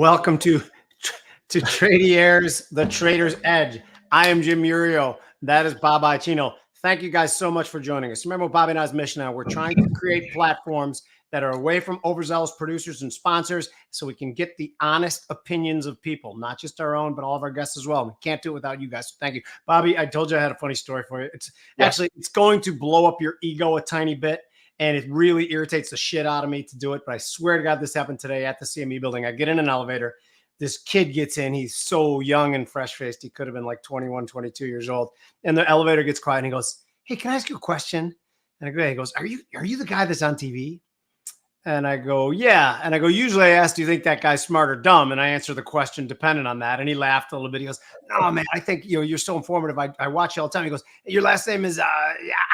Welcome to Tradier's The Trader's Edge. I am Jim Iuorio. That is Bob Iaccino. Thank you guys so much for joining us. Remember Bobby and I's mission now. We're trying to create platforms that are away from overzealous producers and sponsors so we can get the honest opinions of people, not just our own, but all of our guests as well. We can't do it without you guys. So thank you. Bobby, I told you I had a funny story for you. Actually, it's going to blow up your ego a tiny bit. And it really irritates the shit out of me to do it. But I swear to God, this happened today at the CME building. I get in an elevator. This kid gets in. He's so young and fresh-faced. He could have been like 21, 22 years old. And the elevator gets quiet. And he goes, "Hey, can I ask you a question?" And I go, he goes, Are you the guy that's on TV? And I go, "Yeah." And I go, "Usually I ask, do you think that guy's smart or dumb?" And I answer the question dependent on that. And he laughed a little bit. He goes, "No, man, I think you're so informative. I watch you all the time." He goes, "Your last name is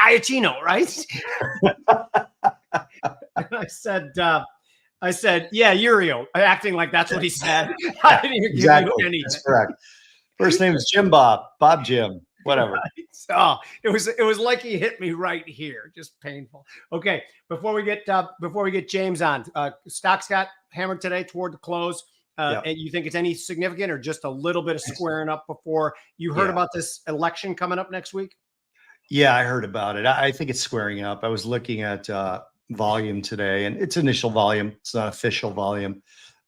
Iaccino, right?" And I said, "Yeah, Iuorio," acting like that's what he said. I didn't even give you anything. That's correct. First name is Jim Bob Jim, whatever. Right. So it was like he hit me right here, just painful. Okay, before we get James on, stocks got hammered today toward the close. And you think it's any significant or just a little bit of squaring up before you heard about this election coming up next week? Yeah, I heard about it. I think it's squaring up. I was looking at volume today, and it's initial volume. It's not official volume,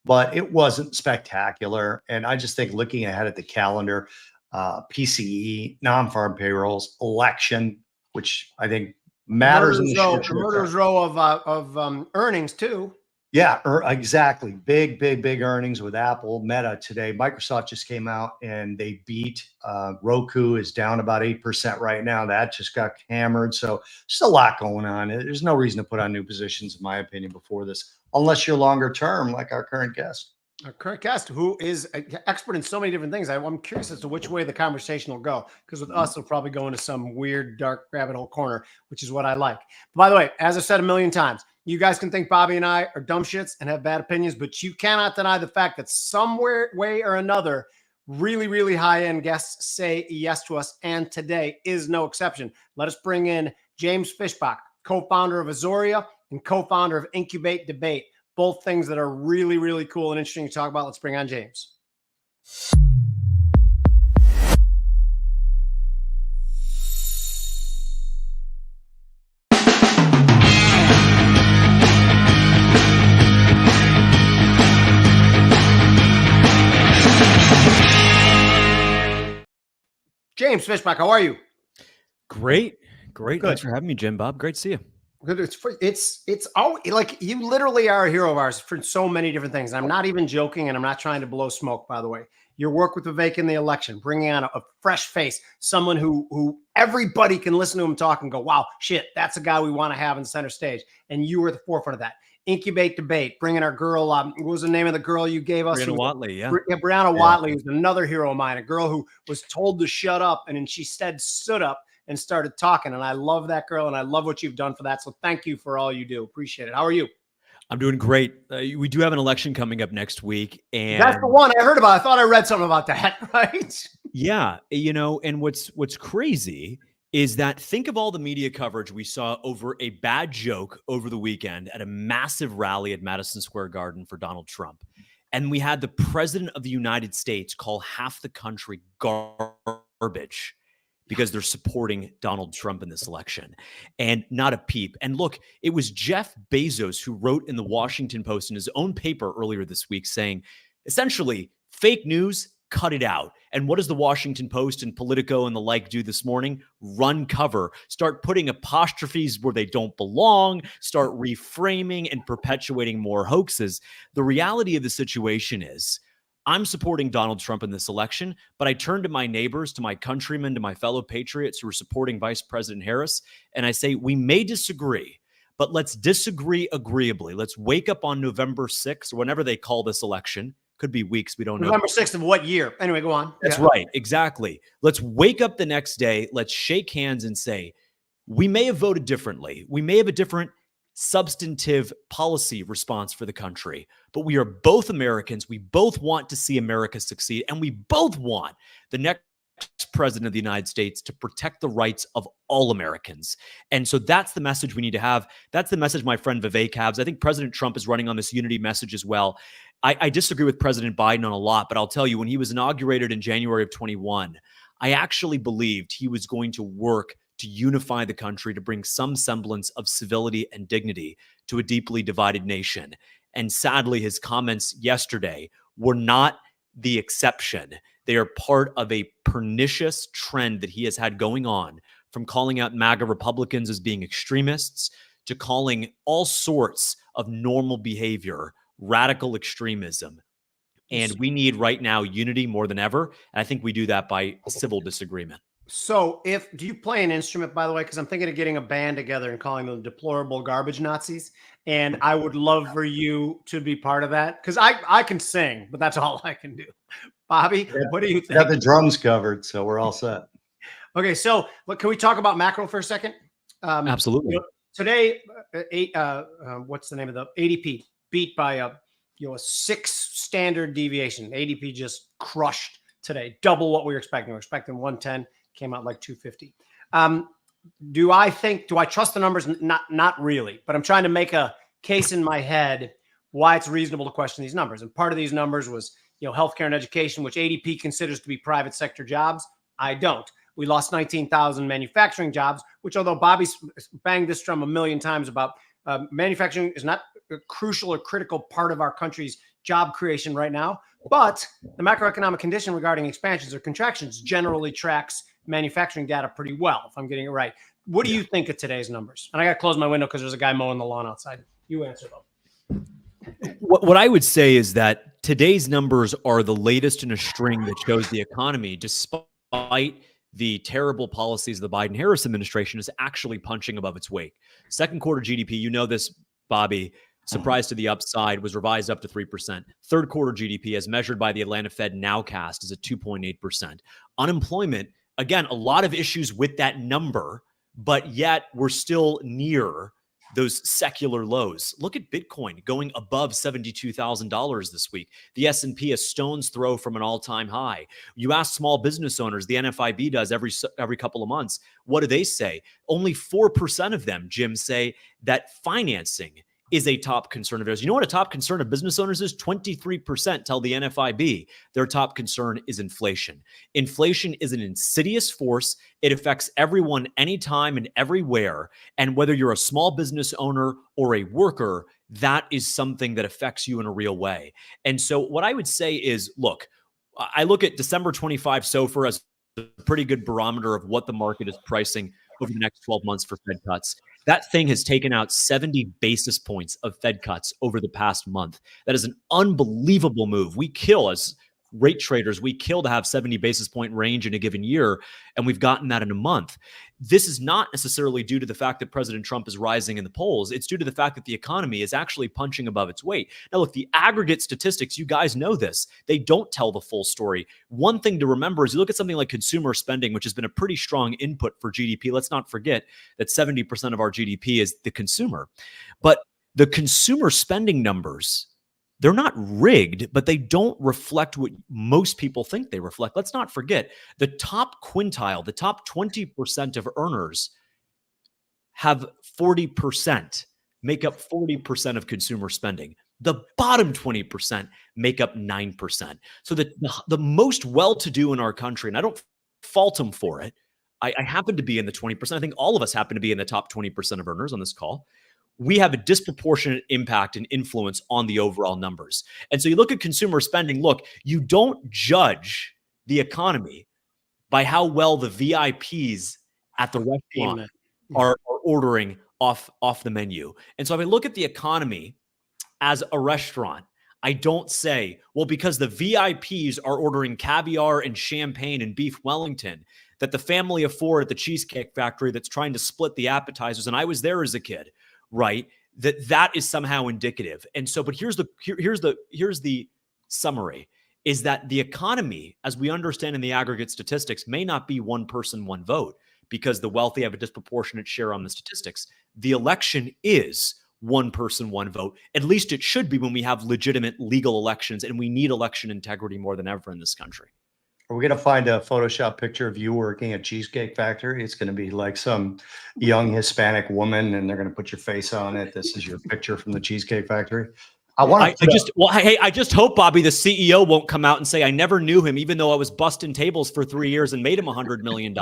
but it wasn't spectacular. And I just think looking ahead at the calendar, PCE, non-farm payrolls, election, which I think matters in the short term. Murderer's row of earnings too. Yeah, exactly. Big earnings with Apple, Meta today. Microsoft just came out and they beat. Roku is down about 8% right now. That just got hammered. So just a lot going on. There's no reason to put on new positions, in my opinion, before this, unless you're longer term, like our current guest. Our current guest, who is an expert in so many different things. I'm curious as to which way the conversation will go, because with us, it'll probably go into some weird, dark rabbit hole corner, which is what I like. By the way, as I've said a million times, you guys can think Bobby and I are dumb shits and have bad opinions, but you cannot deny the fact that somewhere, way or another, really, really high-end guests say yes to us, and today is no exception. Let us bring in James Fishbach, co-founder of Iuorio and co-founder of Incubate Debate. Both things that are really, really cool and interesting to talk about. Let's bring on James. James Fishbach, how are you? Great. Good. Thanks for having me, Jim Bob. Great to see you. It's always like you literally are a hero of ours for so many different things. I'm not even joking, and I'm not trying to blow smoke, by the way. Your work with Vivek in the election, bringing on a fresh face, someone who everybody can listen to him talk and go, wow, shit, that's a guy we want to have in center stage. And you were at the forefront of that. Incubate Debate, bringing our girl, what was the name of the girl you gave us? Brianna Watley, Brianna Watley was another hero of mine, a girl who was told to shut up, and then she stood up and started talking. And I love that girl, and I love what you've done for that. So thank you for all you do. Appreciate it. How are you? I'm doing great. We do have an election coming up next week. And that's the one I heard about. I thought I read something about that, right? Yeah. And what's crazy is that think of all the media coverage we saw over a bad joke over the weekend at a massive rally at Madison Square Garden for Donald Trump. And we had the president of the United States call half the country garbage because they're supporting Donald Trump in this election, and not a peep. And look, it was Jeff Bezos who wrote in the Washington Post in his own paper earlier this week saying, essentially, fake news, cut it out. And what does the Washington Post and Politico and the like do this morning? Run cover, start putting apostrophes where they don't belong, start reframing and perpetuating more hoaxes. The reality of the situation is, I'm supporting Donald Trump in this election, but I turn to my neighbors, to my countrymen, to my fellow patriots who are supporting Vice President Harris, and I say, we may disagree, but let's disagree agreeably. Let's wake up on November 6th, or whenever they call this election. Could be weeks, we don't know. November 6th of what year? Anyway, go on. That's right, exactly. Let's wake up the next day, let's shake hands and say, we may have voted differently. We may have a different substantive policy response for the country, but we are both Americans. We both want to see America succeed, and we both want the next president of the United States to protect the rights of all Americans. And so that's the message we need to have. That's the message my friend Vivek has. I think President Trump is running on this unity message as well. I disagree with President Biden on a lot, but I'll tell you, when he was inaugurated in January of 21, I actually believed he was going to work to unify the country, to bring some semblance of civility and dignity to a deeply divided nation. And sadly, his comments yesterday were not the exception. They are part of a pernicious trend that he has had going on, from calling out MAGA Republicans as being extremists to calling all sorts of normal behavior radical extremism. And we need right now unity more than ever. And I think we do that by civil disagreement. So do you play an instrument, by the way? Because I'm thinking of getting a band together and calling them deplorable garbage Nazis. And I would love for you to be part of that. Because I can sing, but that's all I can do. Bobby, what do you think? Got the drums covered, so we're all set. Okay, so look, can we talk about macro for a second? Absolutely. Today, what's the name of the ADP beat by a 6 standard deviation. ADP just crushed today, double what we were expecting. We were expecting 110, came out like 250. Do I trust the numbers? Not really, but I'm trying to make a case in my head why it's reasonable to question these numbers. And part of these numbers was, healthcare and education, which ADP considers to be private sector jobs. I don't. We lost 19,000 manufacturing jobs, which, although Bobby's banged this drum a million times about, manufacturing is not a crucial or critical part of our country's job creation right now. But the macroeconomic condition regarding expansions or contractions generally tracks manufacturing data pretty well, if I'm getting it right. What do you think of today's numbers? And I got to close my window because there's a guy mowing the lawn outside. You answer though. What I would say is that today's numbers are the latest in a string that shows the economy, despite the terrible policies of the Biden-Harris administration, is actually punching above its weight. Second quarter GDP, you know this, Bobby, surprise to the upside, was revised up to 3%. Third quarter GDP, as measured by the Atlanta Fed nowcast, is at 2.8%. Unemployment, again, a lot of issues with that number, but yet we're still near those secular lows. Look at Bitcoin going above $72,000 this week. The S&P a stone's throw from an all-time high. You ask small business owners, the NFIB does every couple of months. What do they say? Only 4% of them, Jim, say that financing is a top concern of theirs. You know what a top concern of business owners is? 23% tell the NFIB their top concern is inflation. Inflation is an insidious force. It affects everyone anytime and everywhere. And whether you're a small business owner or a worker, that is something that affects you in a real way. And so what I would say is, look, I look at December 25 SOFR as a pretty good barometer of what the market is pricing over the next 12 months for Fed cuts. That thing has taken out 70 basis points of Fed cuts over the past month. That is an unbelievable move. We kill, as rate traders, we kill to have 70 basis point range in a given year, and we've gotten that in a month. This is not necessarily due to the fact that President Trump is rising in the polls. It's due to the fact that the economy is actually punching above its weight. Now, look, the aggregate statistics, you guys know this. They don't tell the full story. One thing to remember is you look at something like consumer spending, which has been a pretty strong input for GDP. Let's not forget that 70% of our GDP is the consumer. But the consumer spending numbers, they're not rigged, but they don't reflect what most people think they reflect. Let's not forget the top quintile, the top 20% of earners have 40%, make up 40% of consumer spending. The bottom 20% make up 9%. So the most well-to-do in our country, and I don't fault them for it. I happen to be in the 20%. I think all of us happen to be in the top 20% of earners on this call. We have a disproportionate impact and influence on the overall numbers. And so you look at consumer spending, look, you don't judge the economy by how well the VIPs at the restaurant are ordering off the menu. And so if I look at the economy as a restaurant, I don't say, well, because the VIPs are ordering caviar and champagne and beef Wellington, that the family of four at the Cheesecake Factory that's trying to split the appetizers, and I was there as a kid, right? That is somehow indicative. And so, but here's the summary, is that the economy, as we understand in the aggregate statistics, may not be one person, one vote, because the wealthy have a disproportionate share on the statistics. The election is one person, one vote. At least it should be when we have legitimate legal elections, and we need election integrity more than ever in this country. Are we going to find a Photoshop picture of you working at Cheesecake Factory? It's going to be like some young Hispanic woman, and they're going to put your face on it. This is your picture from the Cheesecake Factory. I want to. I just hope, Bobby, the CEO won't come out and say I never knew him, even though I was busting tables for 3 years and made him $100 million.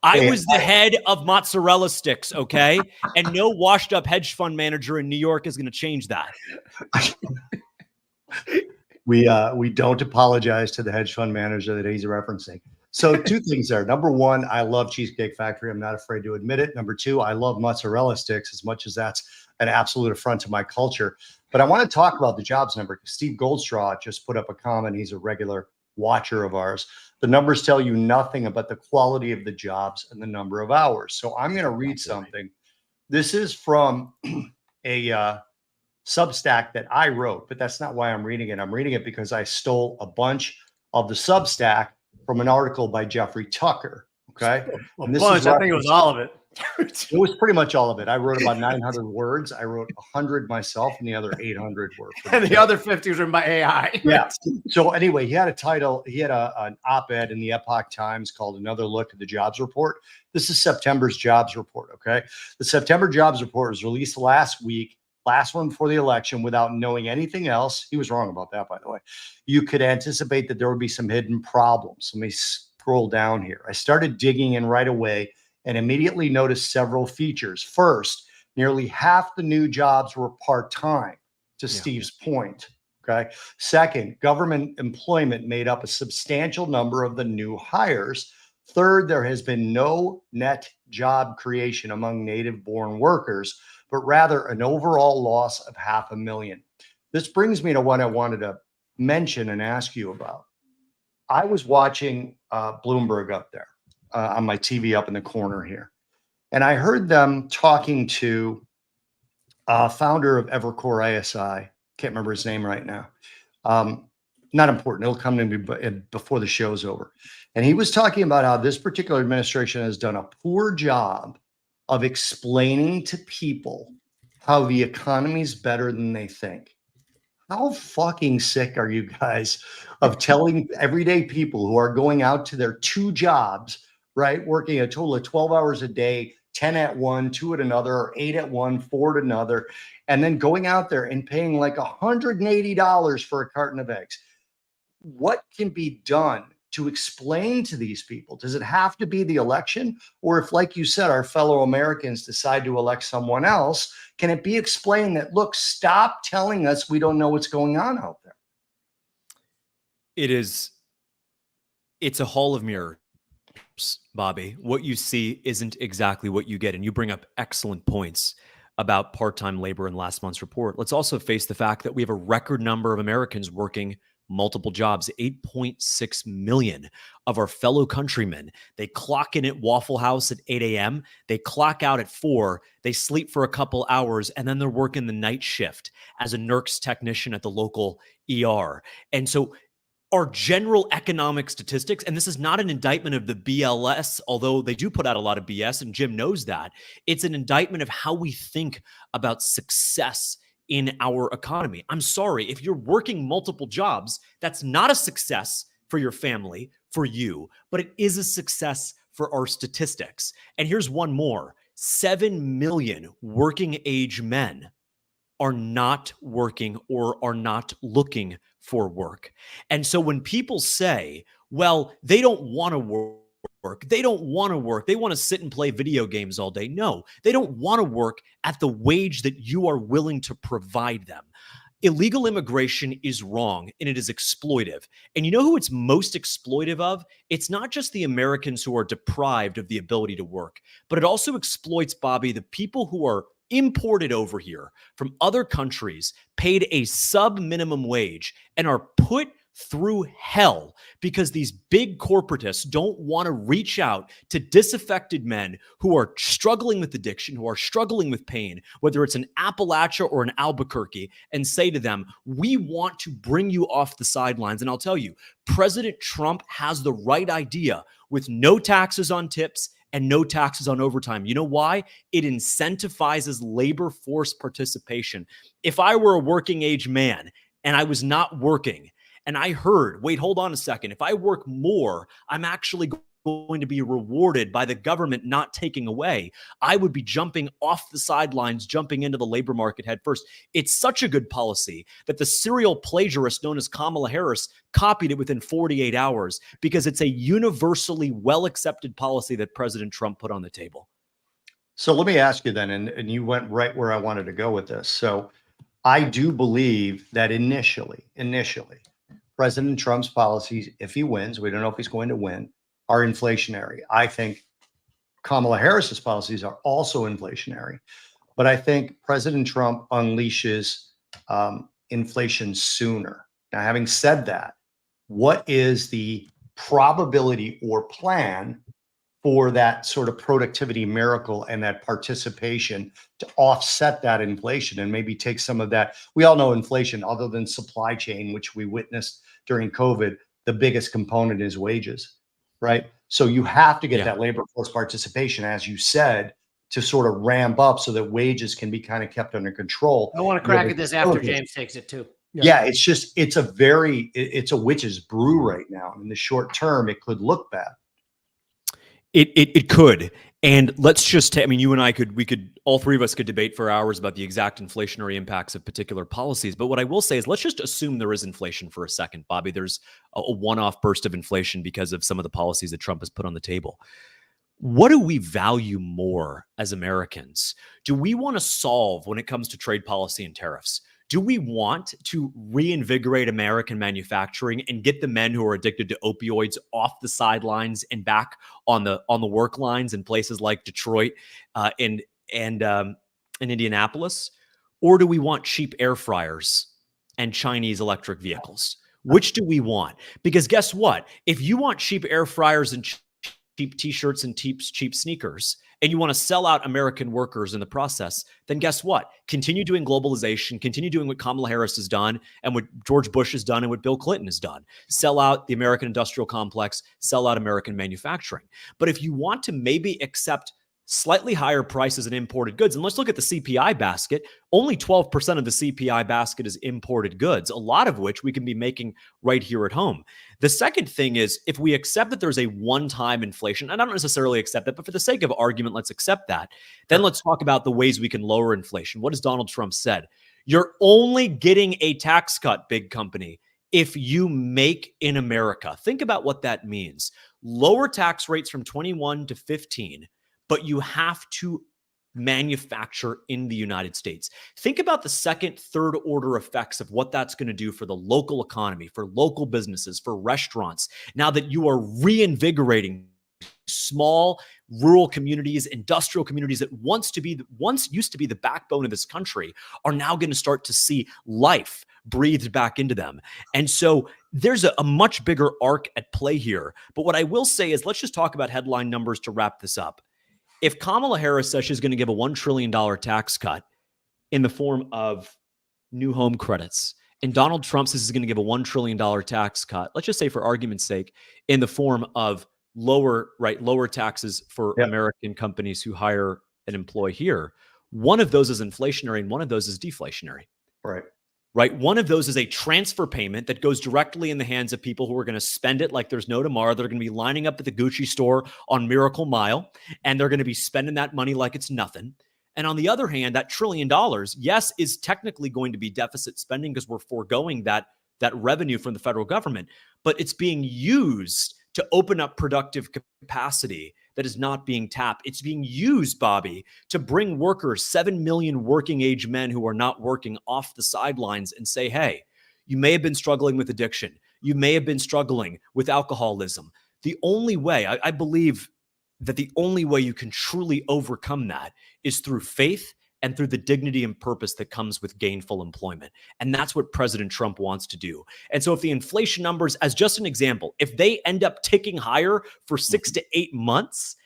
I was the head of mozzarella sticks, okay? And no washed up hedge fund manager in New York is going to change that. We don't apologize to the hedge fund manager that he's referencing. So 2 things there. Number 1, I love Cheesecake Factory. I'm not afraid to admit it. Number 2, I love mozzarella sticks as much as that's an absolute affront to my culture. But I want to talk about the jobs number because Steve Goldstraw just put up a comment. He's a regular watcher of ours. The numbers tell you nothing about the quality of the jobs and the number of hours. So I'm going to read something. This is from a Substack that I wrote, but that's not why I'm reading it. I'm reading it because I stole a bunch of the Substack from an article by Jeffrey Tucker. Okay. I think it was all of it. It was pretty much all of it. I wrote about 900 words. I wrote 100 myself, and the other 800 were. And the other 50 was written by AI. Yeah. So anyway, he had a title. He had an op-ed in the Epoch Times called "Another Look at the Jobs Report." This is September's jobs report. Okay. The September jobs report was released last week. Last one before the election, without knowing anything else. He was wrong about that, by the way. You could anticipate that there would be some hidden problems. Let me scroll down here. I started digging in right away and immediately noticed several features. First, nearly half the new jobs were part-time, to Steve's point. Okay. Second, government employment made up a substantial number of the new hires. Third, there has been no net job creation among native-born workers, but rather an overall loss of 500,000. This brings me to what I wanted to mention and ask you about. I was watching Bloomberg up there on my TV up in the corner here, and I heard them talking to founder of Evercore ISI. Can't remember his name right now. Not important. It'll come to me before the show's over. And he was talking about how this particular administration has done a poor job of explaining to people how the economy's better than they think. How fucking sick are you guys of telling everyday people who are going out to their 2 jobs, right? Working a total of 12 hours a day, 10 at one, 2 at another, or 8 at one, 4 at another, and then going out there and paying like $180 for a carton of eggs. What can be done to explain to these people? Does it have to be the election? Or if, like you said, our fellow Americans decide to elect someone else, can it be explained that, look, stop telling us we don't know what's going on out there? It's a hall of mirrors, Bobby. What you see isn't exactly what you get. And you bring up excellent points about part-time labor in last month's report. Let's also face the fact that we have a record number of Americans working multiple jobs. 8.6 million of our fellow countrymen, they clock in at Waffle House at 8 a.m. They clock out at 4. They sleep for a couple hours, and then they're working the night shift as a NERCS technician at the local ER. And so our general economic statistics, and this is not an indictment of the BLS, although they do put out a lot of BS, and Jim knows that. It's an indictment of how we think about success in our economy. I'm sorry, if you're working multiple jobs, that's not a success for your family, for you, but it is a success for our statistics. And here's one more. 7 million working age men are not working or are not looking for work. And so when people say, well, they don't want to work, they don't want to work, they want to sit and play video games all day. No, they don't want to work at the wage that you are willing to provide them. Illegal immigration is wrong and it is exploitive. And you know who it's most exploitive of? It's not just the Americans who are deprived of the ability to work, but it also exploits, Bobby, the people who are imported over here from other countries, paid a sub-minimum wage, and are put through hell because these big corporatists don't want to reach out to disaffected men who are struggling with addiction, who are struggling with pain, whether it's an Appalachia or an Albuquerque, and say to them, we want to bring you off the sidelines. And I'll tell you, President Trump has the right idea with no taxes on tips and no taxes on overtime. You know why? It incentivizes labor force participation. If I were a working age man and I was not working, and I heard, wait, hold on a second. If I work more, I'm actually going to be rewarded by the government not taking away, I would be jumping off the sidelines, jumping into the labor market head first. It's such a good policy that the serial plagiarist known as Kamala Harris copied it within 48 hours because it's a universally well-accepted policy that President Trump put on the table. So let me ask you then, and you went right where I wanted to go with this. So I do believe that initially, President Trump's policies, if he wins, we don't know if he's going to win, are inflationary. I think Kamala Harris's policies are also inflationary, but I think President Trump unleashes inflation sooner. Now, having said that, what is the probability or plan for that sort of productivity miracle and that participation to offset that inflation and maybe take some of that? We all know inflation, other than supply chain, which we witnessed during COVID, the biggest component is wages, right? So you have to get that labor force participation, as you said, to sort of ramp up so that wages can be kind of kept under control. I want to crack at this after James takes it too. Yeah, it's just, it's a witch's brew right now. In the short term, it could look bad. It could. And let's just, I mean, you and I all three of us could debate for hours about the exact inflationary impacts of particular policies. But what I will say is, let's just assume there is inflation for a second, Bobby. There's a one-off burst of inflation because of some of the policies that Trump has put on the table. What do we value more as Americans? Do we want to solve when it comes to trade policy and tariffs? Do we want to reinvigorate American manufacturing and get the men who are addicted to opioids off the sidelines and back on the work lines in places like Detroit and Indianapolis? Or do we want cheap air fryers and Chinese electric vehicles? Which do we want? Because guess what? If you want cheap air fryers and cheap t-shirts and cheap sneakers, and you want to sell out American workers in the process, then guess what? Continue doing globalization, continue doing what Kamala Harris has done and what George Bush has done and what Bill Clinton has done. Sell out the American industrial complex, sell out American manufacturing. But if you want to maybe accept slightly higher prices in imported goods, and let's look at the CPI basket, only 12% of the CPI basket is imported goods, a lot of which we can be making right here at home. The second thing is, if we accept that there's a one-time inflation, and I don't necessarily accept that, but for the sake of argument, let's accept that. Then let's talk about the ways we can lower inflation. What has Donald Trump said? You're only getting a tax cut, big company, if you make in America. Think about what that means. Lower tax rates from 21 to 15, but you have to manufacture in the United States. Think about the second, third order effects of what that's going to do for the local economy, for local businesses, for restaurants. Now that you are reinvigorating small rural communities, industrial communities that once used to be the backbone of this country, are now going to start to see life breathed back into them. And so there's a much bigger arc at play here. But what I will say is, let's just talk about headline numbers to wrap this up. If Kamala Harris says she's going to give a $1 trillion tax cut in the form of new home credits, and Donald Trump says he's going to give a $1 trillion tax cut, let's just say for argument's sake, in the form of lower taxes for American companies who hire and employ here, one of those is inflationary and one of those is deflationary. Right? One of those is a transfer payment that goes directly in the hands of people who are going to spend it like there's no tomorrow. They're going to be lining up at the Gucci store on Miracle Mile, and they're going to be spending that money like it's nothing. And on the other hand, that $1 trillion, yes, is technically going to be deficit spending because we're foregoing that revenue from the federal government, but it's being used to open up productive capacity that is not being tapped. It's being used, Bobby, to bring workers, 7 million working age men who are not working, off the sidelines and say, hey, you may have been struggling with addiction. You may have been struggling with alcoholism. The only way, I believe that the only way you can truly overcome that is through faith and through the dignity and purpose that comes with gainful employment. And that's what President Trump wants to do. And so if the inflation numbers, as just an example, if they end up ticking higher for 6 to 8 months,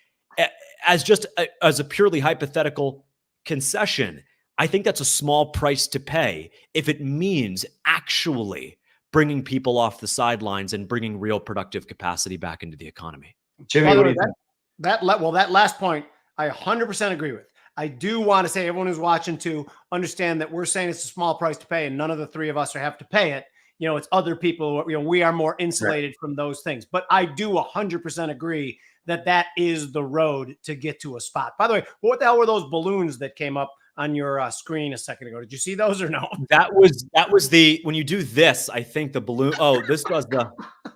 as a purely hypothetical concession, I think that's a small price to pay if it means actually bringing people off the sidelines and bringing real productive capacity back into the economy. Jimmy, what do you think? That last point, I 100% agree with. I do want to say, everyone who's watching, to understand that we're saying it's a small price to pay, and none of the three of us have to pay it. it's other people, we are more insulated from those things. But I do 100% agree that is the road to get to a spot. By the way, what the hell were those balloons that came up on your screen a second ago? Did you see those or no? That was the, when you do this, I think the balloon. Oh, this does the.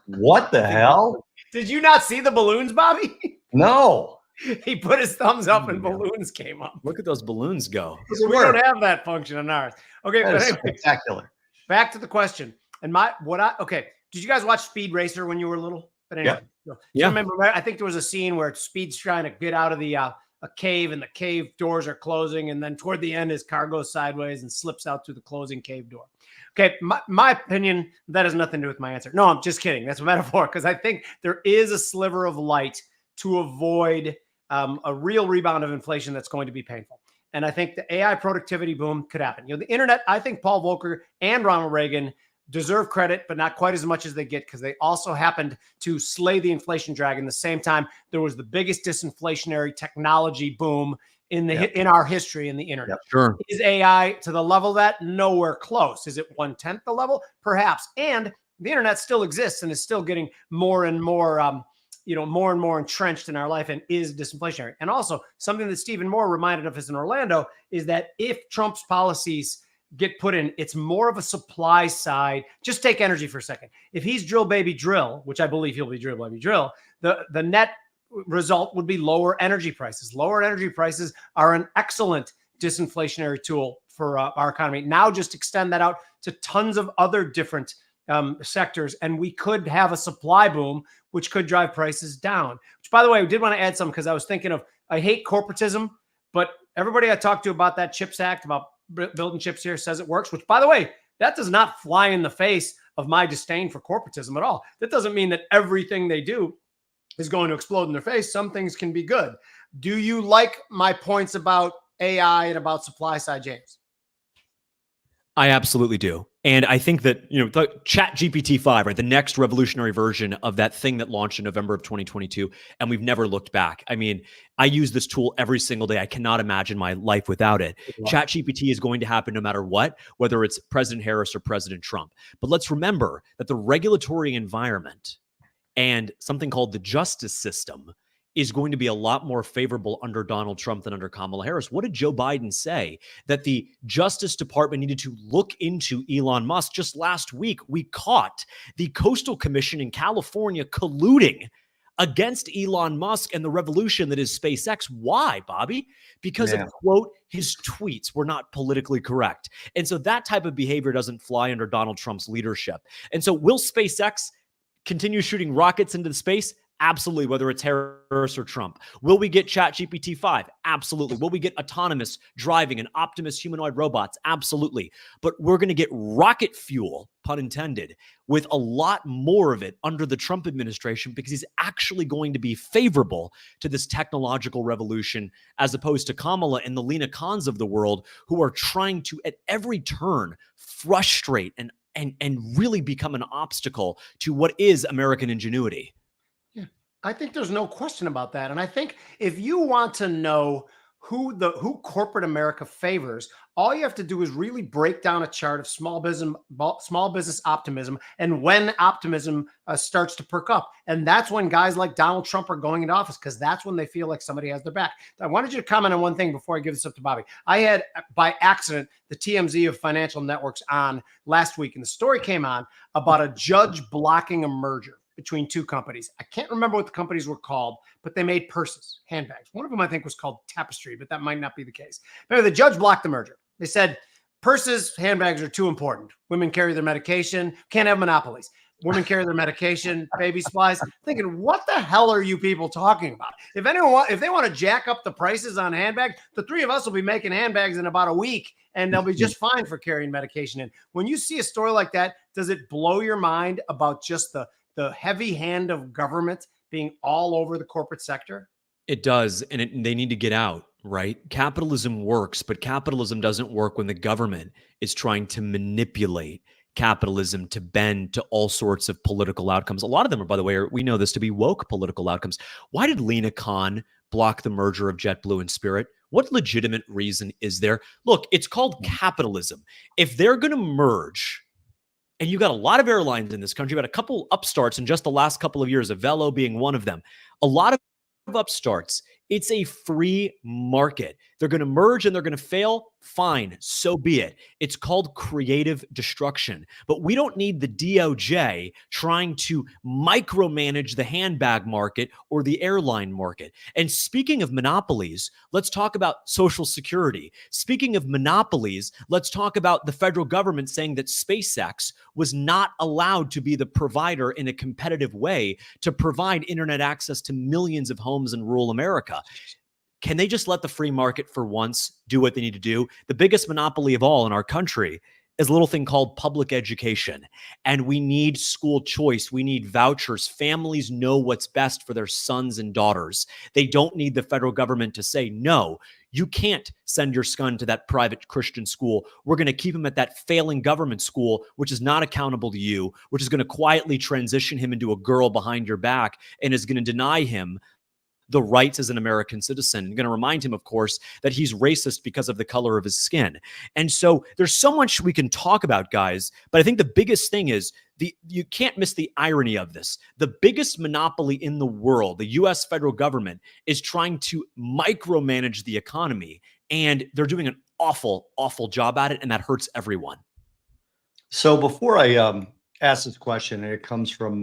What the hell? Did you not see the balloons, Bobby? No. He put his thumbs up and balloons came up. Look at those balloons go. We don't have that function on ours. Okay, That but is anyway, spectacular. back to the question. And did you guys watch Speed Racer when you were little? But anyway, Yeah. Remember, I think there was a scene where Speed's trying to get out of the a cave, and the cave doors are closing, and then toward the end, his car goes sideways and slips out through the closing cave door. Okay, my opinion, that has nothing to do with my answer. No, I'm just kidding. That's a metaphor, because I think there is a sliver of light to avoid a real rebound of inflation that's going to be painful. And I think the AI productivity boom could happen. The internet, I think Paul Volcker and Ronald Reagan deserve credit, but not quite as much as they get, because they also happened to slay the inflation drag. In the same time, there was the biggest disinflationary technology boom in our history in the internet. Sure. Is AI to the level of that? Nowhere close. Is it 1/10 the level? Perhaps. And the internet still exists and is still getting more and more more and more entrenched in our life and is disinflationary. And also, something that Stephen Moore reminded of us in Orlando is that if Trump's policies get put in, it's more of a supply side. Just take energy for a second. If he's drill baby drill, which I believe he'll be drill baby drill, the net result would be lower energy prices. Lower energy prices are an excellent disinflationary tool for our economy. Now just extend that out to tons of other different sectors, and we could have a supply boom, which could drive prices down. Which, by the way, I did want to add some, because I was thinking of, I hate corporatism, but everybody I talked to about that CHIPS Act, about building chips here, says it works, which, by the way, that does not fly in the face of my disdain for corporatism at all. That doesn't mean that everything they do is going to explode in their face. Some things can be good. Do you like my points about AI and about supply side, James? I absolutely do. And I think that, the Chat GPT-5, right, the next revolutionary version of that thing that launched in November of 2022, and we've never looked back. I mean, I use this tool every single day. I cannot imagine my life without it. Chat GPT is going to happen no matter what, whether it's President Harris or President Trump. But let's remember that the regulatory environment and something called the justice system is going to be a lot more favorable under Donald Trump than under Kamala Harris. What did Joe Biden say? That the Justice Department needed to look into Elon Musk. Just last week, we caught the Coastal Commission in California colluding against Elon Musk and the revolution that is SpaceX. Why, Bobby? Because of, quote, his tweets were not politically correct. And so that type of behavior doesn't fly under Donald Trump's leadership. And so will SpaceX continue shooting rockets into the space? Absolutely, whether it's Harris or Trump. Will we get ChatGPT-5? Absolutely. Will we get autonomous driving and Optimus humanoid robots? Absolutely. But we're going to get rocket fuel, pun intended, with a lot more of it under the Trump administration, because he's actually going to be favorable to this technological revolution, as opposed to Kamala and the Lena Khans of the world, who are trying to, at every turn, frustrate and really become an obstacle to what is American ingenuity. I think there's no question about that. And I think if you want to know who corporate America favors, all you have to do is really break down a chart of small business optimism, and when optimism starts to perk up. And that's when guys like Donald Trump are going into office, because that's when they feel like somebody has their back. I wanted you to comment on one thing before I give this up to Bobby. I had, by accident, the TMZ of financial networks on last week, and the story came on about a judge blocking a merger between two companies. I can't remember what the companies were called, but they made purses, handbags. One of them I think was called Tapestry, but that might not be the case. But the judge blocked the merger. They said, purses, handbags are too important. Women carry their medication, can't have monopolies. Women carry their medication, baby supplies. Thinking, what the hell are you people talking about? If they want to jack up the prices on handbags, the three of us will be making handbags in about a week, and they'll be just fine for carrying medication in. When you see a story like that, does it blow your mind about just the heavy hand of government being all over the corporate sector? It does. And they need to get out, right? Capitalism works, but capitalism doesn't work when the government is trying to manipulate capitalism to bend to all sorts of political outcomes. A lot of them are, by the way, we know this to be woke political outcomes. Why did Lena Khan block the merger of JetBlue and Spirit? What legitimate reason is there? Look, it's called capitalism. If they're going to merge And you got a lot of airlines in this country. You got a couple upstarts in just the last couple of years, Avelo being one of them. A lot of upstarts. It's a free market. They're going to merge and they're going to fail. Fine, so be it. It's called creative destruction. But we don't need the DOJ trying to micromanage the handbag market or the airline market. And speaking of monopolies, let's talk about Social Security. Speaking of monopolies, let's talk about the federal government saying that SpaceX was not allowed to be the provider in a competitive way to provide internet access to millions of homes in rural America. Can they just let the free market for once do what they need to do? The biggest monopoly of all in our country is a little thing called public education. And we need school choice. We need vouchers. Families know what's best for their sons and daughters. They don't need the federal government to say, no, you can't send your son to that private Christian school. We're going to keep him at that failing government school, which is not accountable to you, which is going to quietly transition him into a girl behind your back and is going to deny him the rights as an American citizen. I'm going to remind him, of course, that he's racist because of the color of his skin. And so there's so much we can talk about, guys. But I think the biggest thing is you can't miss the irony of this. The biggest monopoly in the world, the U.S. federal government, is trying to micromanage the economy. And they're doing an awful, awful job at it. And that hurts everyone. So before I ask this question, and it comes from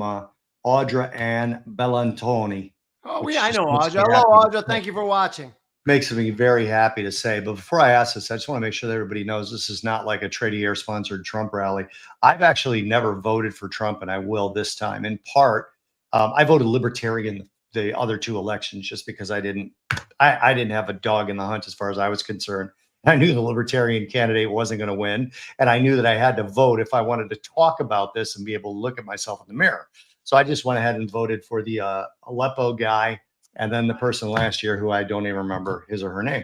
Audra Ann Bellantoni. Oh, yeah, I know Audra. Hello, Audra. Thank you for watching. Makes me very happy to say. But before I ask this, I just want to make sure that everybody knows this is not like a Tradier sponsored Trump rally. I've actually never voted for Trump, and I will this time. In part, I voted Libertarian the other two elections just because I didn't have a dog in the hunt as far as I was concerned. I knew the Libertarian candidate wasn't going to win, and I knew that I had to vote if I wanted to talk about this and be able to look at myself in the mirror. So I just went ahead and voted for the Aleppo guy, and then the person last year who I don't even remember his or her name.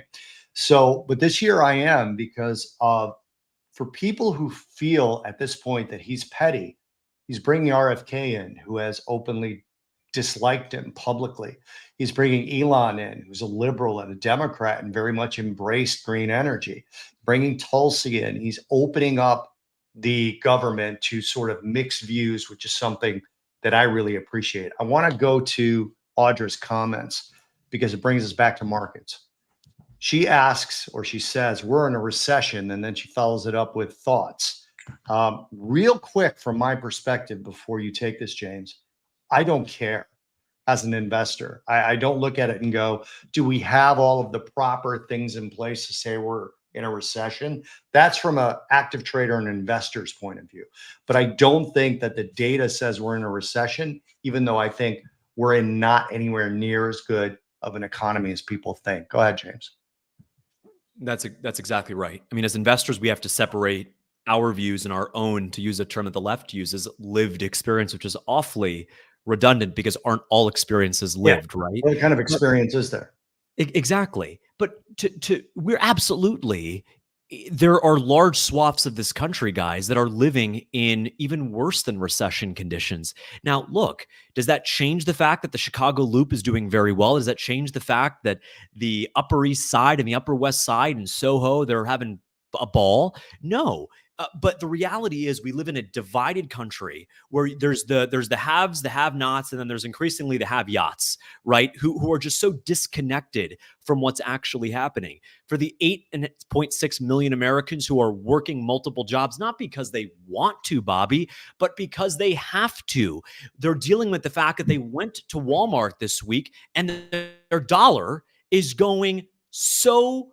So, but this year I am, because for people who feel at this point that he's petty, he's bringing RFK in, who has openly disliked him publicly. He's bringing Elon in, who's a liberal and a Democrat and very much embraced green energy. Bringing Tulsi in, he's opening up the government to sort of mixed views, which is something that I really appreciate. I want to go to Audra's comments because it brings us back to markets. She asks, or she says, we're in a recession, and then she follows it up with thoughts. Real quick, from my perspective, before you take this, James, I don't care as an investor. I don't look at it and go, do we have all of the proper things in place to say we're in a recession? That's from an active trader and investor's point of view. But I don't think that the data says we're in a recession, even though I think we're in not anywhere near as good of an economy as people think. Go ahead, James. That's exactly right. I mean, as investors, we have to separate our views and our own, to use a term that the left uses, lived experience, which is awfully redundant because aren't all experiences lived, right? What kind of experience is there? Exactly. But we're absolutely, there are large swaths of this country, guys, that are living in even worse than recession conditions. Now, look, does that change the fact that the Chicago Loop is doing very well? Does that change the fact that the Upper East Side and the Upper West Side and Soho, they're having a ball? No. But the reality is we live in a divided country where there's the haves, the have-nots, and then there's increasingly the have-yachts, right? Who are just so disconnected from what's actually happening. For the 8.6 million Americans who are working multiple jobs, not because they want to, Bobby, but because they have to. They're dealing with the fact that they went to Walmart this week and their dollar is going so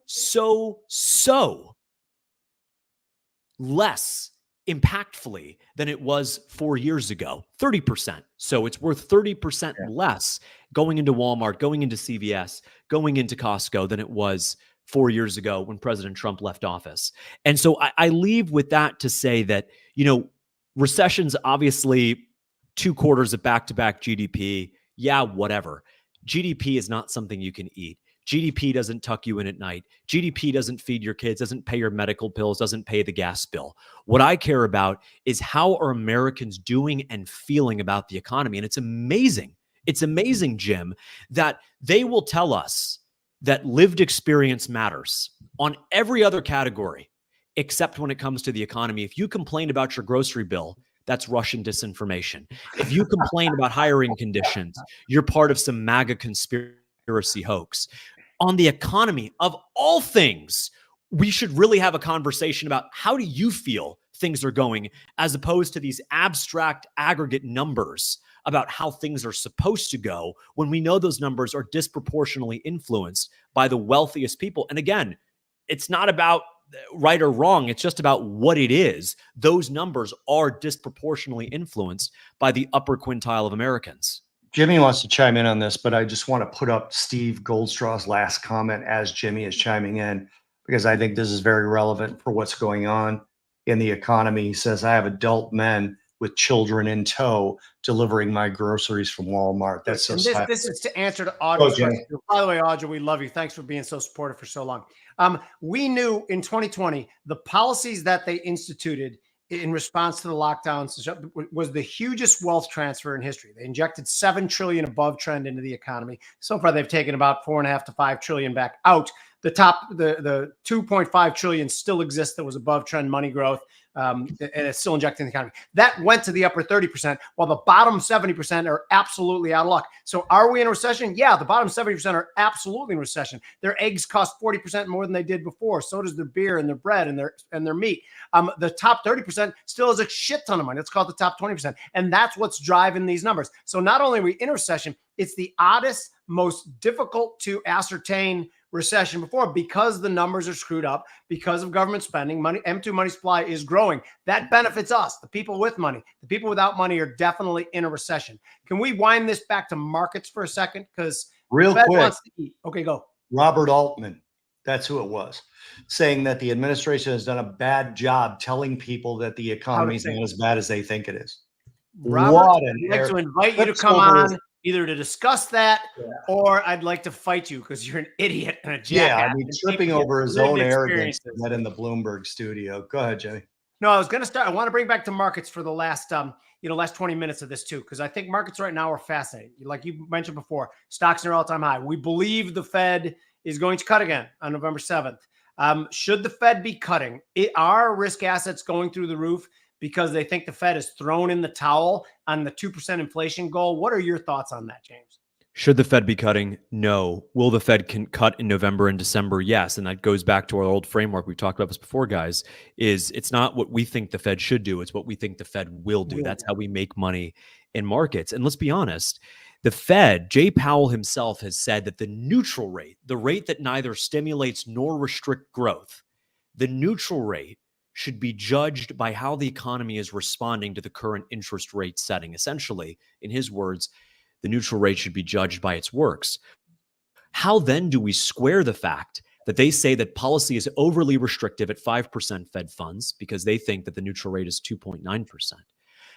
less impactfully than it was 4 years ago, 30%. So it's worth 30% less going into Walmart, going into CVS, going into Costco than it was 4 years ago when President Trump left office. And so I leave with that to say that, recession's obviously 2 quarters of back-to-back GDP. Yeah, whatever. GDP is not something you can eat. GDP doesn't tuck you in at night. GDP doesn't feed your kids, doesn't pay your medical bills, doesn't pay the gas bill. What I care about is how are Americans doing and feeling about the economy. And it's amazing. It's amazing, Jim, that they will tell us that lived experience matters on every other category, except when it comes to the economy. If you complain about your grocery bill, that's Russian disinformation. If you complain about hiring conditions, you're part of some MAGA conspiracy hoax. On the economy, of all things, we should really have a conversation about how do you feel things are going, as opposed to these abstract aggregate numbers about how things are supposed to go, when we know those numbers are disproportionately influenced by the wealthiest people. And again, it's not about right or wrong. It's just about what it is. Those numbers are disproportionately influenced by the upper quintile of Americans. Jimmy wants to chime in on this, but I just want to put up Steve Goldstraw's last comment as Jimmy is chiming in, because I think this is very relevant for what's going on in the economy. He says, I have adult men with children in tow delivering my groceries from Walmart. That's so sad. This is to answer to Audra's question. By the way, Audra, we love you. Thanks for being so supportive for so long. We knew in 2020, the policies that they instituted in response to the lockdowns was the hugest wealth transfer in history. They injected $7 trillion above trend into the economy. So far, they've taken about $4.5 to $5 trillion back out. The 2.5 trillion still exists that was above trend money growth, and it's still injecting the economy. That went to the upper 30%, while the bottom 70% are absolutely out of luck. So are we in a recession? Yeah, the bottom 70% are absolutely in recession. Their eggs cost 40% more than they did before. So does their beer and their bread and their meat. The top 30% still has a shit ton of money. Let's call it the top 20%. And that's what's driving these numbers. So not only are we in a recession, it's the oddest, most difficult to ascertain recession before, because the numbers are screwed up because of government spending. M2 money supply is growing. That benefits us, the people with money. The people without money are definitely in a recession. Can we wind this back to markets for a second? Because real quick, okay, go. Robert Altman, that's who it was, saying that the administration has done a bad job telling people that the economy is not as bad as they think it is. Robert, I'd like to invite you to come on either to discuss that, or I'd like to fight you because you're an idiot and a jackass. Yeah, I mean, tripping over his own arrogance in the Bloomberg studio. Go ahead, Jay. No, I was going to start. I want to bring back to markets for the last 20 minutes of this too, because I think markets right now are fascinating. Like you mentioned before, stocks are all-time high. We believe the Fed is going to cut again on November 7th. Should the Fed be cutting? Are risk assets going through the roof because they think the Fed has thrown in the towel on the 2% inflation goal? What are your thoughts on that, James? Should the Fed be cutting? No. Will the Fed cut in November and December? Yes. And that goes back to our old framework. We've talked about this before, guys, is it's not what we think the Fed should do. It's what we think the Fed will do. That's how we make money in markets. And let's be honest, the Fed, Jay Powell himself has said that the neutral rate, the rate that neither stimulates nor restricts growth, the neutral rate should be judged by how the economy is responding to the current interest rate setting. Essentially, in his words, the neutral rate should be judged by its works. How then do we square the fact that they say that policy is overly restrictive at 5% Fed funds because they think that the neutral rate is 2.9%?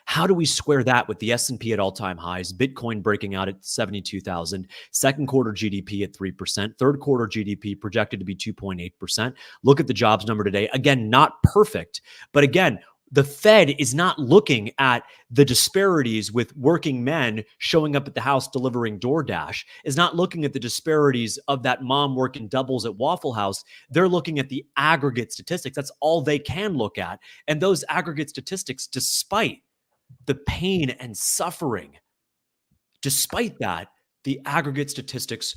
How do we square that with the S&P at all-time highs, Bitcoin breaking out at 72,000, second quarter GDP at 3%, third quarter GDP projected to be 2.8%? Look at the jobs number today. Again, not perfect, but again, the Fed is not looking at the disparities with working men showing up at the house delivering DoorDash, is not looking at the disparities of that mom working doubles at Waffle House. They're looking at the aggregate statistics. That's all they can look at. And those aggregate statistics, despite the pain and suffering, despite that, the aggregate statistics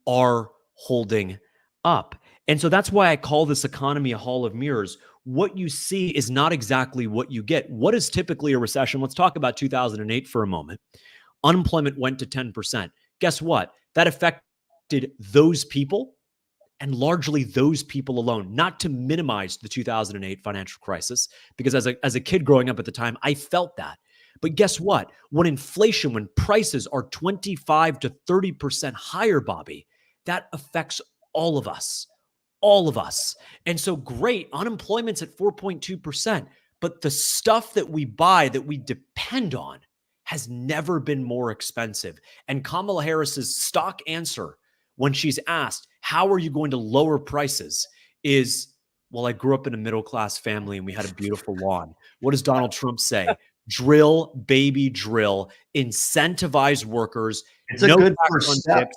are holding up. And so that's why I call this economy a hall of mirrors. What you see is not exactly what you get. What is typically a recession? Let's talk about 2008 for a moment. Unemployment went to 10%. Guess what? That affected those people, and largely those people alone, not to minimize the 2008 financial crisis, because as a kid growing up at the time, I felt that. But guess what? When inflation, when prices are 25 to 30% higher, Bobby, that affects all of us. All of us. And so great, unemployment's at 4.2%, but the stuff that we buy, that we depend on, has never been more expensive. And Kamala Harris's stock answer when she's asked, how are you going to lower prices, is, well, I grew up in a middle-class family and we had a beautiful lawn. What does Donald Trump say? Drill, baby, drill. Incentivize workers. It's no tax on tips,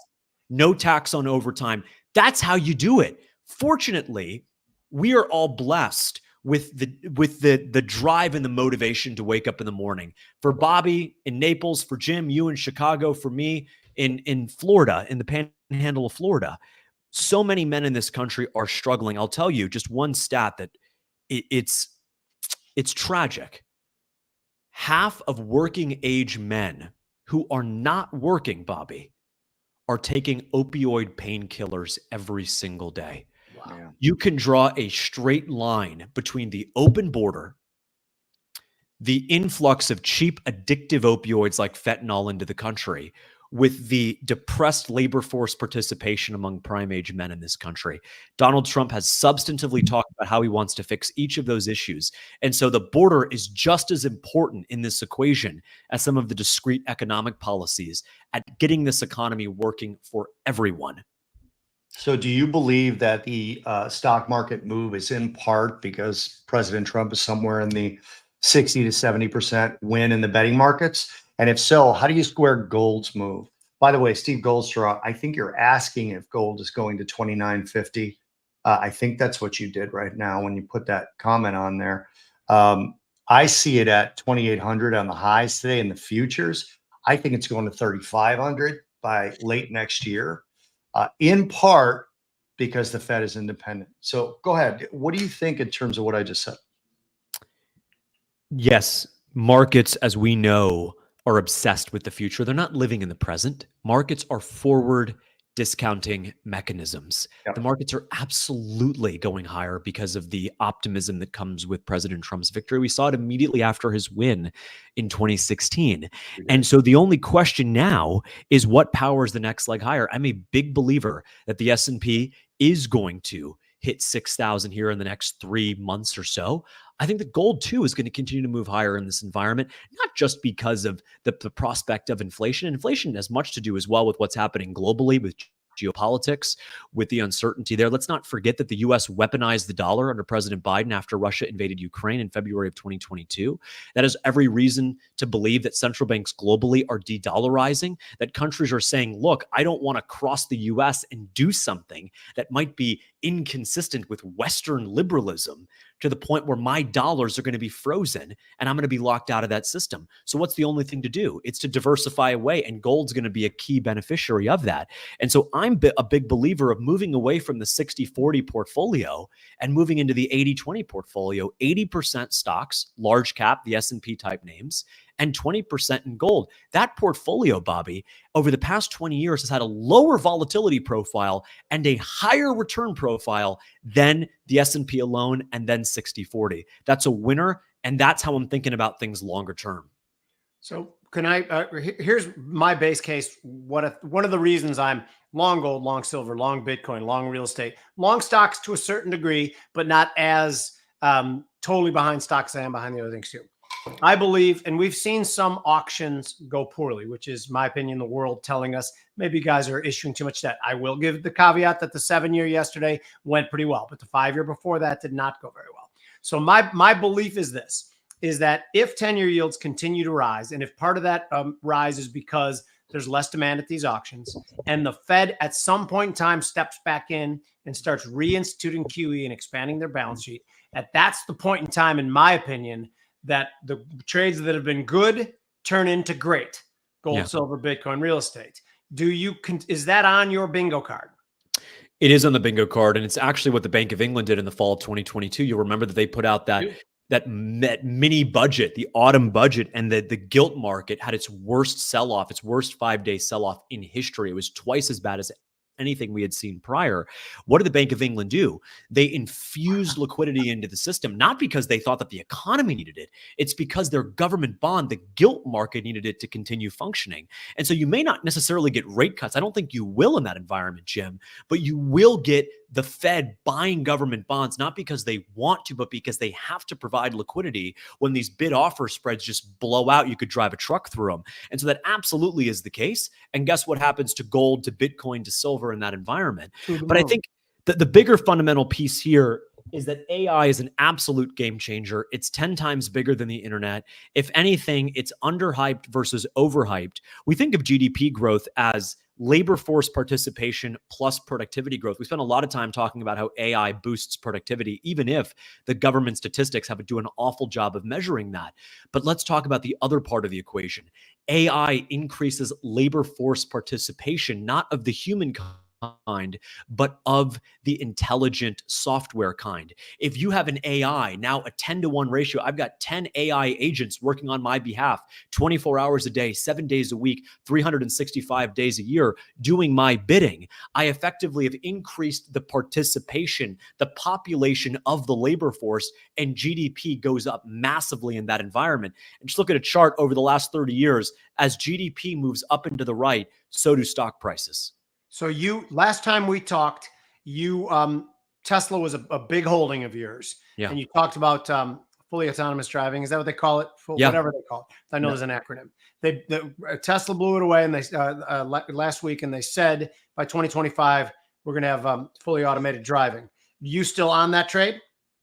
no tax on overtime. That's how you do it. Fortunately, we are all blessed with the drive and the motivation to wake up in the morning. For Bobby in Naples, for Jim, you in Chicago, for me in Florida, in the panhandle of Florida. So many men in this country are struggling. I'll tell you just one stat that it's tragic. Half of working age men who are not working, Bobby, are taking opioid painkillers every single day. Wow. Yeah. You can draw a straight line between the open border, the influx of cheap addictive opioids like fentanyl into the country, with the depressed labor force participation among prime age men in this country. Donald Trump has substantively talked about how he wants to fix each of those issues. And so the border is just as important in this equation as some of the discrete economic policies at getting this economy working for everyone. So do you believe that the stock market move is in part because President Trump is somewhere in the 60 to 70% win in the betting markets? And if so, how do you square gold's move? By the way, Steve Goldstraw, I think you're asking if gold is going to 29.50. I think that's what you did right now when you put that comment on there. I see it at 2,800 on the highs today in the futures. I think it's going to 3,500 by late next year. In part because the Fed is independent. So go ahead. What do you think in terms of what I just said? Yes, markets, as we know, are obsessed with the future. They're not living in the present. Markets are forward discounting mechanisms. Yep. The markets are absolutely going higher because of the optimism that comes with President Trump's victory. We saw it immediately after his win in 2016. And so the only question now is what powers the next leg higher. I'm a big believer that the S&P is going to hit 6,000 here in the next 3 months or so. I think that gold too is going to continue to move higher in this environment, not just because of the prospect of inflation. Inflation has much to do as well with what's happening globally with geopolitics, with the uncertainty there. Let's not forget that the U.S. weaponized the dollar under President Biden after Russia invaded Ukraine in February of 2022. That is every reason to believe that central banks globally are de-dollarizing, that countries are saying, look, I don't want to cross the U.S. and do something that might be inconsistent with Western liberalism to the point where my dollars are going to be frozen and I'm going to be locked out of that system. So what's the only thing to do? It's to diversify away, and gold's going to be a key beneficiary of that. And so I'm a big believer of moving away from the 60-40 portfolio and moving into the 80-20 portfolio, 80% stocks, large cap, the S&P type names, and 20% in gold. That portfolio, Bobby, over the past 20 years has had a lower volatility profile and a higher return profile than the S&P alone, and then 60-40. That's a winner, and that's how I'm thinking about things longer term. So can I, here's my base case. One of the reasons I'm long gold, long silver, long Bitcoin, long real estate, long stocks to a certain degree, but not as totally behind stocks I am behind the other things too. I believe, and we've seen some auctions go poorly, which is, my opinion, the world telling us maybe guys are issuing too much debt. I will give the caveat that the 7-year yesterday went pretty well, but the 5-year before that did not go very well. So my belief is this, is that if 10-year yields continue to rise, and if part of that rise is because there's less demand at these auctions, and the Fed at some point in time steps back in and starts reinstituting QE and expanding their balance sheet, that's the point in time, in my opinion, that the trades that have been good turn into great. Gold, silver, Bitcoin, real estate. Is that on your bingo card? It is on the bingo card, and it's actually what the Bank of England did in the fall of 2022. You'll remember that they put out that mini budget, the autumn budget, and the gilt market had its worst sell-off, its worst 5-day sell-off in history. It was twice as bad as anything we had seen prior. What did the Bank of England do? They infused liquidity into the system, not because they thought that the economy needed it. It's because their government bond, the gilt market, needed it to continue functioning. And so you may not necessarily get rate cuts. I don't think you will in that environment, Jim, but you will get the Fed buying government bonds, not because they want to, but because they have to provide liquidity when these bid offer spreads just blow out. You could drive a truck through them. And so that absolutely is the case. And guess what happens to gold, to Bitcoin, to silver in that environment? But I think that the bigger fundamental piece here is that AI is an absolute game changer. It's 10 times bigger than the internet. If anything, it's underhyped versus overhyped. We think of GDP growth as labor force participation plus productivity growth. We spent a lot of time talking about how AI boosts productivity, even if the government statistics have to do an awful job of measuring that. But let's talk about the other part of the equation. AI increases labor force participation, not of the human kind, but of the intelligent software kind. If you have an AI, now a 10-to-1 ratio, I've got 10 AI agents working on my behalf 24 hours a day, 7 days a week, 365 days a year, doing my bidding. I effectively have increased the participation, the population of the labor force, and GDP goes up massively in that environment. And just look at a chart over the last 30 years. As GDP moves up and to the right, so do stock prices. So last time we talked, Tesla was a big holding of yours. Yeah. And you talked about fully autonomous driving. Is that what they call it? Yeah. Whatever they call it. I know there's an acronym. Tesla blew it away, and they last week, and they said by 2025 we're going to have fully automated driving. You still on that trade?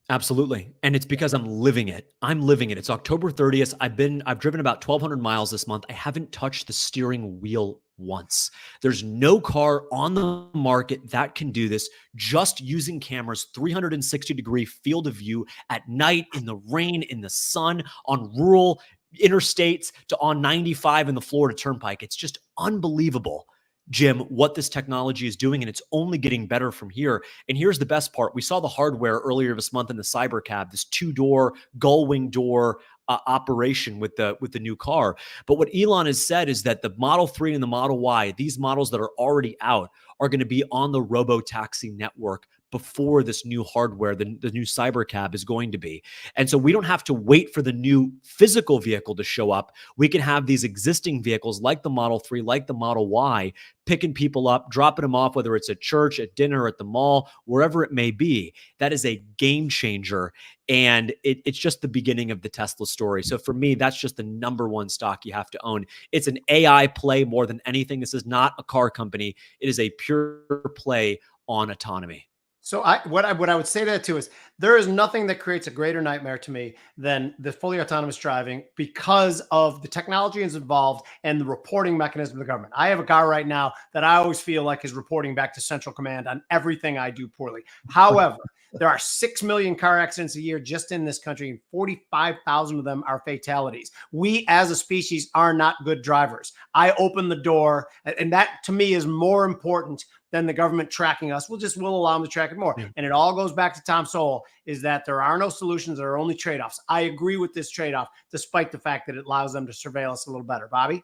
Absolutely. And it's because I'm living it. I'm living it. It's October 30th. I've driven about 1,200 miles this month. I haven't touched the steering wheel once. There's no car on the market that can do this, just using cameras, 360-degree field of view at night, in the rain, in the sun, on rural interstates, to on 95 in the Florida Turnpike. It's just unbelievable, Jim, what this technology is doing, and it's only getting better from here. And here's the best part. We saw the hardware earlier this month in the Cybercab, this 2-door gull wing door operation with the new car. But what Elon has said is that the Model 3 and the Model Y, these models that are already out, are going to be on the robo-taxi network before this new hardware, the new Cybercab, is going to be. And so we don't have to wait for the new physical vehicle to show up. We can have these existing vehicles like the Model 3, like the Model Y, picking people up, dropping them off, whether it's at church, at dinner, at the mall, wherever it may be. That is a game changer. And it's just the beginning of the Tesla story. So for me, that's just the number one stock you have to own. It's an AI play more than anything. This is not a car company. It is a pure play on autonomy. So what I would say to that too is there is nothing that creates a greater nightmare to me than the fully autonomous driving, because of the technology is involved and the reporting mechanism of the government. I have a car right now that I always feel like is reporting back to central command on everything I do poorly. However, there are 6 million car accidents a year just in this country, and 45,000 of them are fatalities. We as a species are not good drivers. I open the door, and that to me is more important than the government tracking us. We'll allow them to track it more. Yeah. And it all goes back to Tom Sowell, is that there are no solutions. There are only trade-offs. I agree with this trade-off, despite the fact that it allows them to surveil us a little better. Bobby?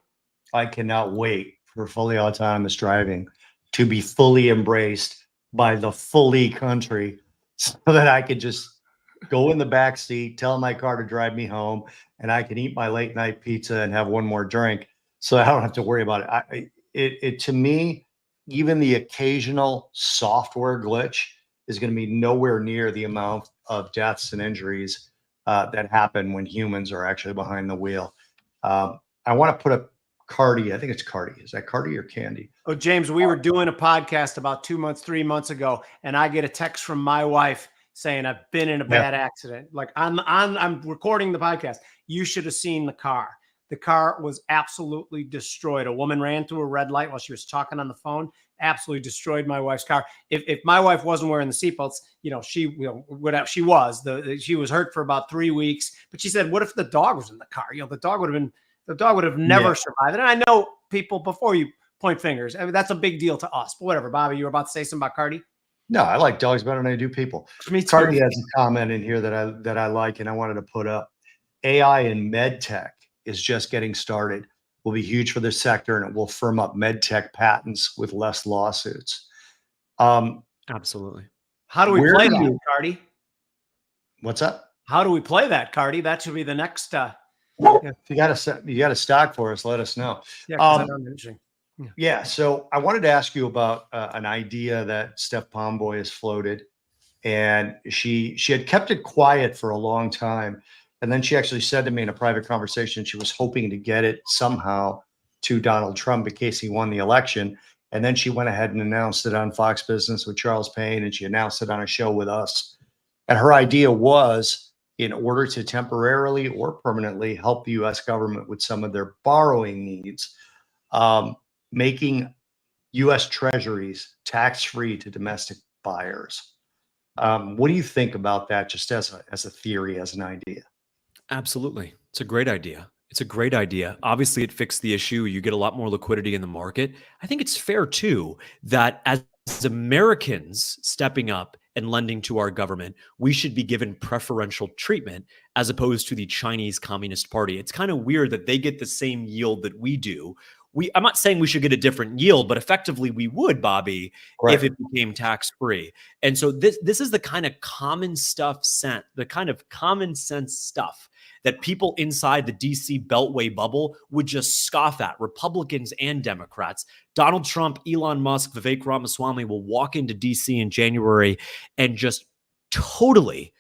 I cannot wait for fully autonomous driving to be fully embraced by the fully country, so that I could just go in the back seat, tell my car to drive me home, and I can eat my late night pizza and have one more drink, so I don't have to worry about it. To me, even the occasional software glitch is going to be nowhere near the amount of deaths and injuries that happen when humans are actually behind the wheel. I want to put up Cardi. I think it's Cardi. Is that Cardi or Candy? Oh, James, we were doing a podcast about 2 months, 3 months ago, and I get a text from my wife saying I've been in a bad accident. Like I'm recording the podcast. You should have seen the car. The car was absolutely destroyed. A woman ran through a red light while she was talking on the phone. Absolutely destroyed my wife's car. If my wife wasn't wearing the seatbelts, she was hurt for about 3 weeks. But she said, "What if the dog was in the car? The dog would have never survived." And I know people, before you point fingers, I mean, that's a big deal to us. But whatever, Bobby, you were about to say something about Cardi. No, I like dogs better than I do people. Me too. Cardi has a comment in here that I like, and I wanted to put up. AI and med tech is just getting started. Will be huge for this sector, and it will firm up med tech patents with less lawsuits. Absolutely. How do we play that, Cardi? What's up? How do we play that, Cardi? That should be the next. If you got a stock for us, let us know. Yeah. So I wanted to ask you about an idea that Steph Pomboy has floated, and she had kept it quiet for a long time. And then she actually said to me in a private conversation, she was hoping to get it somehow to Donald Trump in case he won the election. And then she went ahead and announced it on Fox Business with Charles Payne, and she announced it on a show with us. And her idea was, in order to temporarily or permanently help the U.S. government with some of their borrowing needs, making U.S. Treasuries tax-free to domestic buyers. What do you think about that, just as a theory, as an idea? Absolutely. It's a great idea. It's a great idea. Obviously, it fixed the issue. You get a lot more liquidity in the market. I think it's fair, too, that as Americans stepping up and lending to our government, we should be given preferential treatment as opposed to the Chinese Communist Party. It's kind of weird that they get the same yield that we do. I'm not saying we should get a different yield, but effectively we would, Bobby, if Right. it became tax free. And so this is the kind of common stuff the kind of common sense stuff that people inside the DC Beltway bubble would just scoff at, Republicans and Democrats. Donald Trump, Elon Musk, Vivek Ramaswamy will walk into DC in January and just totally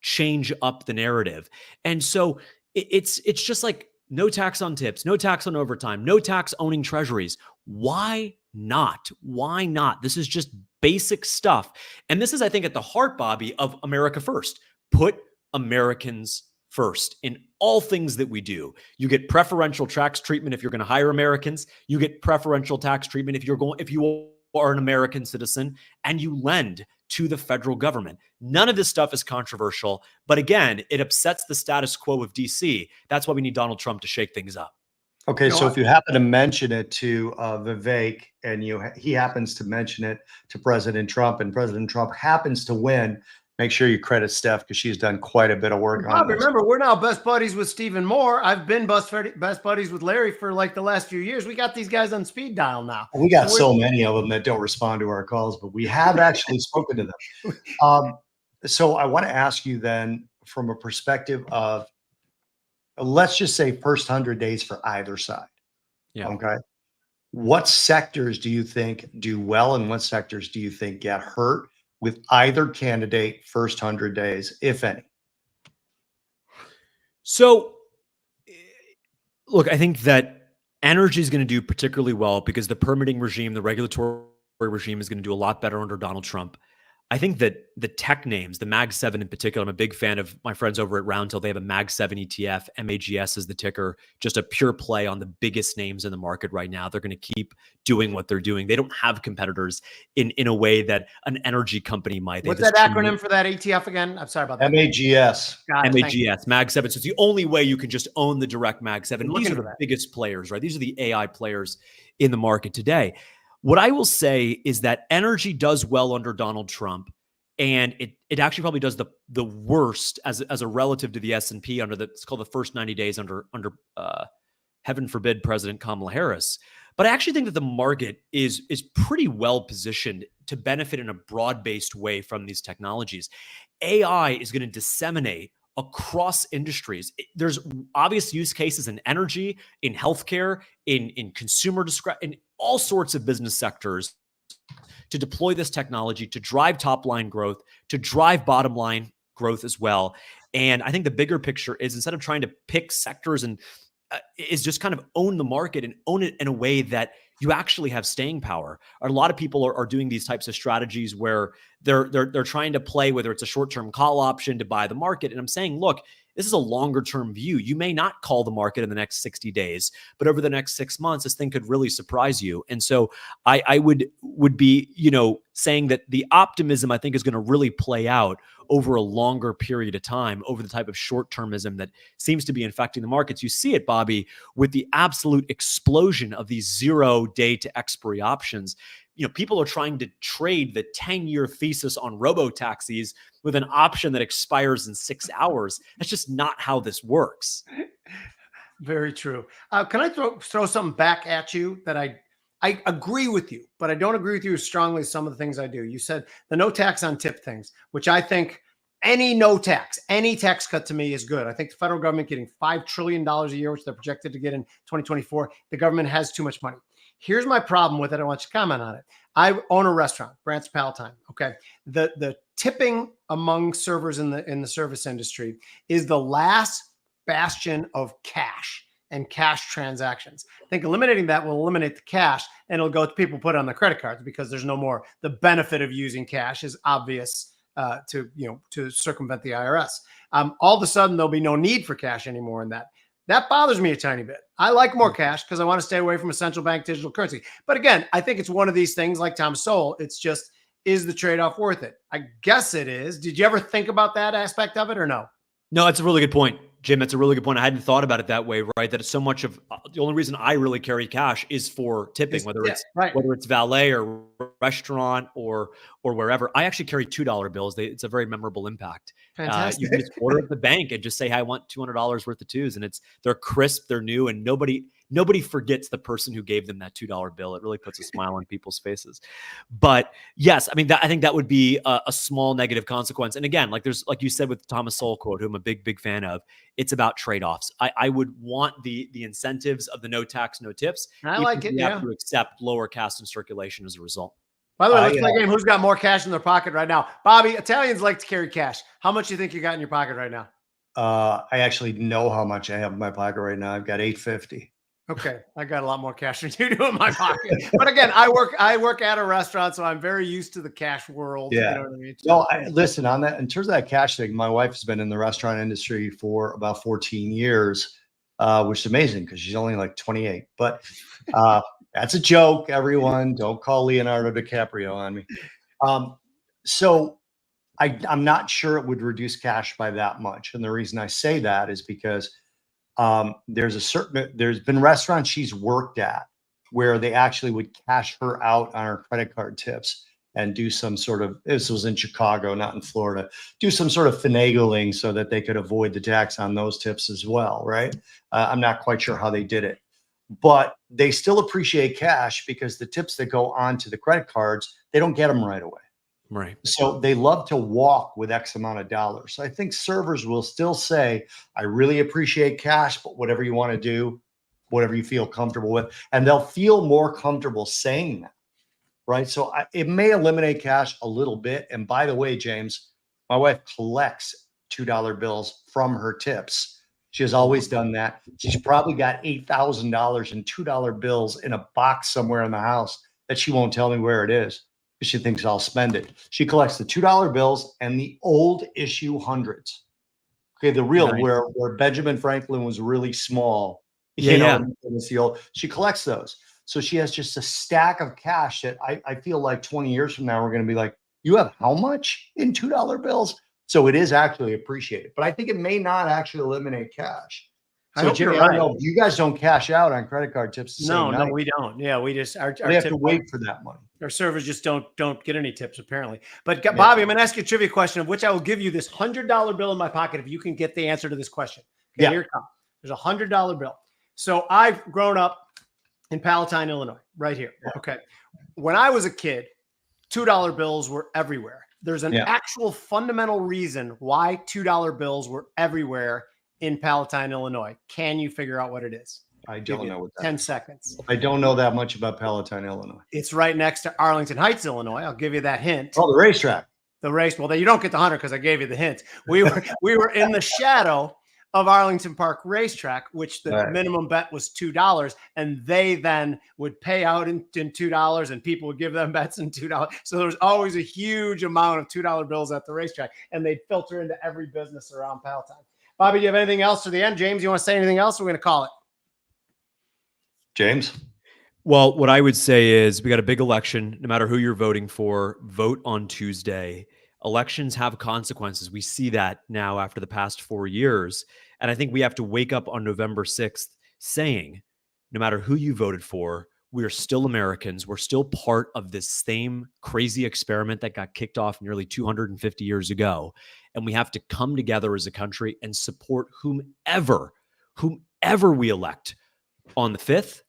change up the narrative. And so it's just like no tax on tips, no tax on overtime, no tax owning treasuries. Why not? Why not? This is just basic stuff. And this is, I think, at the heart, Bobby, of America First. Put Americans first in all things that we do. You get preferential tax treatment if you're going to hire Americans. You get preferential tax treatment if you are an American citizen, and you lend to the federal government. None of this stuff is controversial, but again, it upsets the status quo of DC. That's why we need Donald Trump to shake things up. Okay, so if you happen to mention it to Vivek, and he happens to mention it to President Trump, and President Trump happens to win, make sure you credit Steph, because she's done quite a bit of work on this. Remember, we're now best buddies with Stephen Moore. I've been best buddies with Larry for like the last few years. We got these guys on speed dial now. We got so many of them that don't respond to our calls, but we have actually spoken to them. So I want to ask you then, from a perspective of, let's just say first 100 days for either side. Yeah. Okay. What sectors do you think do well, and what sectors do you think get hurt with either candidate first 100 days, if any? So, look, I think that energy is going to do particularly well because the permitting regime, the regulatory regime is going to do a lot better under Donald Trump. I think that the tech names, the Mag 7 in particular, I'm a big fan of my friends over at Roundhill. They have a Mag 7 ETF, MAGS is the ticker, just a pure play on the biggest names in the market right now. They're going to keep doing what they're doing. They don't have competitors in a way that an energy company might. What's that acronym for that ETF again? I'm sorry about that. MAGS. MAGS, Mag 7. So it's the only way you can just own the direct Mag 7. These are the biggest players, right? These are the AI players in the market today. What I will say is that energy does well under Donald Trump, and it actually probably does the worst as a relative to the S&P under it's called the first 90 days under heaven forbid President Kamala Harris. But I actually think that the market is pretty well positioned to benefit in a broad-based way from these technologies. AI is going to disseminate across industries. There's obvious use cases in energy, in healthcare, in consumer in all sorts of business sectors to deploy this technology to drive top line growth, to drive bottom line growth as well. And I think the bigger picture is, instead of trying to pick sectors and is just kind of own the market and own it in a way that you actually have staying power. A lot of people are doing these types of strategies where they're trying to play, whether it's a short-term call option to buy the market. And I'm saying, look, this is a longer-term view. You may not call the market in the next 60 days, but over the next 6 months, this thing could really surprise you. And so I would be, saying that the optimism, I think, is going to really play out over a longer period of time, over the type of short-termism that seems to be infecting the markets. You see it, Bobby, with the absolute explosion of these 0-day to expiry options. People are trying to trade the 10-year thesis on robo-taxis with an option that expires in 6 hours. That's just not how this works. Very true. Can I throw something back at you that I agree with you, but I don't agree with you as strongly as some of the things I do. You said the no tax on tip things, which I think any tax cut to me is good. I think the federal government getting $5 trillion a year, which they're projected to get in 2024, the government has too much money. Here's my problem with it. I want you to comment on it. I own a restaurant, Brant's Palatine. Okay. The tipping among servers in the service industry is the last bastion of cash and cash transactions. I think eliminating that will eliminate the cash, and it'll go to people put it on their credit cards because there's no more. The benefit of using cash is obvious to circumvent the IRS. All of a sudden, there'll be no need for cash anymore in that. That bothers me a tiny bit. I like more cash because I want to stay away from a central bank digital currency. But again, I think it's one of these things like Tom Sowell. It's just, is the trade-off worth it? I guess it is. Did you ever think about that aspect of it or no? No, that's a really good point, Jim. That's a really good point. I hadn't thought about it that way, right? That it's so much of the only reason I really carry cash is for tipping, whether it's valet or restaurant or wherever. I actually carry $2 bills. It's a very memorable impact. Fantastic. You can just order at the bank and just say, hey, I want $200 worth of twos, and they're crisp, they're new, and nobody forgets the person who gave them that $2 bill. It really puts a smile on people's faces. But yes, I mean, I think that would be a small negative consequence. And again, like you said with Thomas Sowell quote, who I'm a big fan of, it's about trade-offs. I would want the incentives of the no tax, no tips. I like it. You have to accept lower cash in circulation as a result. By the way, let's play a game. Who's got more cash in their pocket right now? Bobby, Italians like to carry cash. How much do you think you got in your pocket right now? I actually know how much I have in my pocket right now. I've got $850. Okay, I got a lot more cash than you do in my pocket. But again, I work at a restaurant, so I'm very used to the cash world. Yeah. You know what I mean? No, listen, on that, in terms of that cash thing, my wife has been in the restaurant industry for about 14 years, which is amazing because she's only like 28. But that's a joke, everyone. Don't call Leonardo DiCaprio on me. So I'm not sure it would reduce cash by that much. And the reason I say that is because there's been restaurants she's worked at where they actually would cash her out on her credit card tips and do some sort of, this was in Chicago, not in Florida, do some sort of finagling so that they could avoid the tax on those tips as well, right? I'm not quite sure how they did it, but they still appreciate cash because the tips that go onto the credit cards, they don't get them right away. Right. So they love to walk with X amount of dollars. So I think servers will still say, I really appreciate cash, but whatever you want to do, whatever you feel comfortable with, and they'll feel more comfortable saying that, right? So it may eliminate cash a little bit. And by the way, James, my wife collects $2 bills from her tips. She has always done that. She's probably got $8,000 in $2 bills in a box somewhere in the house that she won't tell me where it is. She thinks I'll spend it. She collects the $2 bills and the old issue hundreds. Okay, the real where Benjamin Franklin was really small. It's the old. She collects those. So she has just a stack of cash that I feel like 20 years from now we're going to be like, you have how much in $2 bills? So it is actually appreciated, but I think it may not actually eliminate cash. So Jimmy, I don't know, you guys don't cash out on credit card tips. No, we don't. Yeah, we just we have to wait for that money. Our servers just don't get any tips apparently. But Bobby, I'm going to ask you a trivia question of which I will give you this $100 bill in my pocket if you can get the answer to this question. Okay, here it comes. There's a $100 bill. So I've grown up in Palatine, Illinois, right here. Yeah. Okay. When I was a kid, $2 bills were everywhere. There's an actual fundamental reason why $2 bills were everywhere in Palatine, Illinois. Can you figure out what it is? I don't know what that 10 is. seconds. I don't know that much about Palatine, Illinois. It's right next to Arlington Heights, Illinois. I'll give you that hint. Oh, the racetrack. The race. Well, then you don't get the 100 because I gave you the hint. We were in the shadow of Arlington Park Racetrack, which the minimum bet was $2, and they then would pay out in $2, and people would give them bets in $2. So there was always a huge amount of $2 bills at the racetrack, and they'd filter into every business around Palatine. Bobby, do you have anything else to the end? James, you want to say anything else? Or we're going to call it. James? Well, what I would say is we got a big election. No matter who you're voting for, vote on Tuesday. Elections have consequences. We see that now after the past 4 years. And I think we have to wake up on November 6th saying, no matter who you voted for, we're still Americans. We're still part of this same crazy experiment that got kicked off nearly 250 years ago. And we have to come together as a country and support whomever we elect on the 5th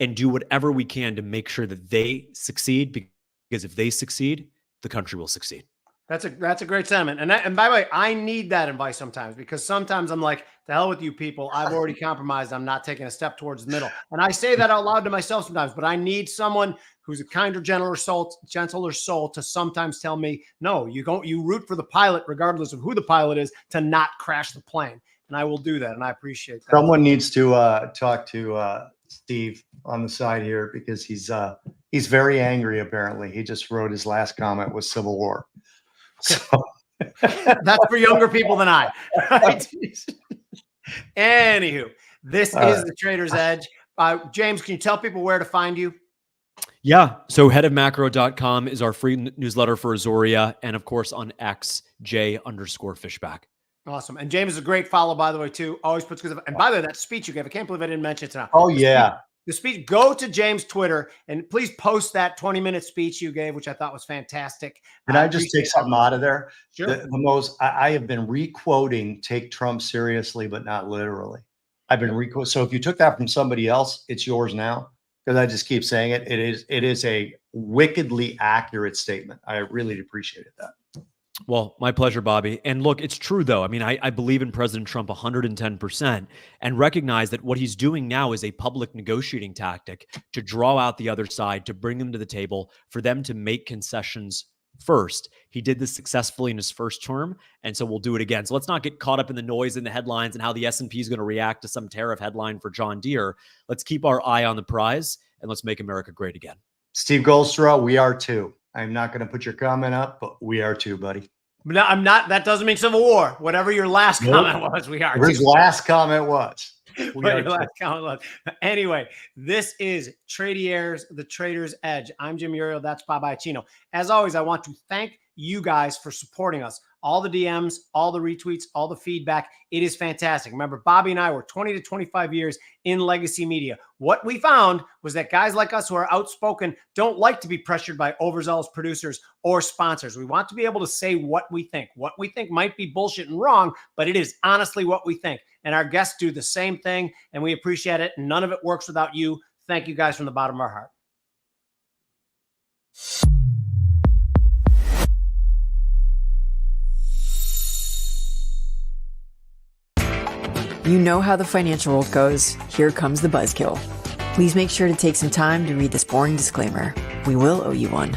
and do whatever we can to make sure that they succeed, because if they succeed, the country will succeed. That's a great sentiment. And by the way, I need that advice sometimes, because sometimes I'm like, the hell with you people. I've already compromised. I'm not taking a step towards the middle. And I say that out loud to myself sometimes, but I need someone who's a kinder, gentler soul to sometimes tell me, no, you root for the pilot, regardless of who the pilot is, to not crash the plane. And I will do that. And I appreciate that. Someone needs to talk to Steve on the side here, because he's very angry. Apparently he just wrote his last comment was Civil War. So that's for younger people than I. Right? Anywho, This is the Trader's Edge. James, can you tell people where to find you? Yeah. So headofmacro.com is our free newsletter for Iuorio. And of course on X, J_Fishback. Awesome. And James is a great follow, by the way, too. Always puts good. And by the way, that speech you gave, I can't believe I didn't mention it tonight. Oh, yeah. The speech, go to James' Twitter and please post that 20-minute speech you gave, which I thought was fantastic. Can I just take something out of there? Sure. I have been re-quoting "Take Trump seriously, but not literally." I've been re-quoting. So if you took that from somebody else, it's yours now, because I just keep saying it. It is a wickedly accurate statement. I really appreciated that. Well, my pleasure, Bobby. And look, it's true, though. I mean, I believe in President Trump 110% and recognize that what he's doing now is a public negotiating tactic to draw out the other side, to bring them to the table, for them to make concessions first. He did this successfully in his first term, and so we'll do it again. So let's not get caught up in the noise in the headlines and how the S&P is going to react to some tariff headline for John Deere. Let's keep our eye on the prize, and let's make America great again. Steve Goldstraw, we are too. I'm not going to put your comment up, but we are too, buddy. No, I'm not. That doesn't mean Civil War. Whatever your last comment was, we are. His last comment was. Anyway, this is Tradier's The Trader's Edge. I'm Jim Iuorio. That's Bob Iaccino. As always, I want to thank you guys for supporting us. All the DMs, all the retweets, all the feedback. It is fantastic. Remember, Bobby and I were 20 to 25 years in legacy media. What we found was that guys like us who are outspoken don't like to be pressured by overzealous producers or sponsors. We want to be able to say what we think. What we think might be bullshit and wrong, but it is honestly what we think. And our guests do the same thing, and we appreciate it. None of it works without you. Thank you guys from the bottom of our heart. You know how the financial world goes. Here comes the buzzkill. Please make sure to take some time to read this boring disclaimer. We will owe you one.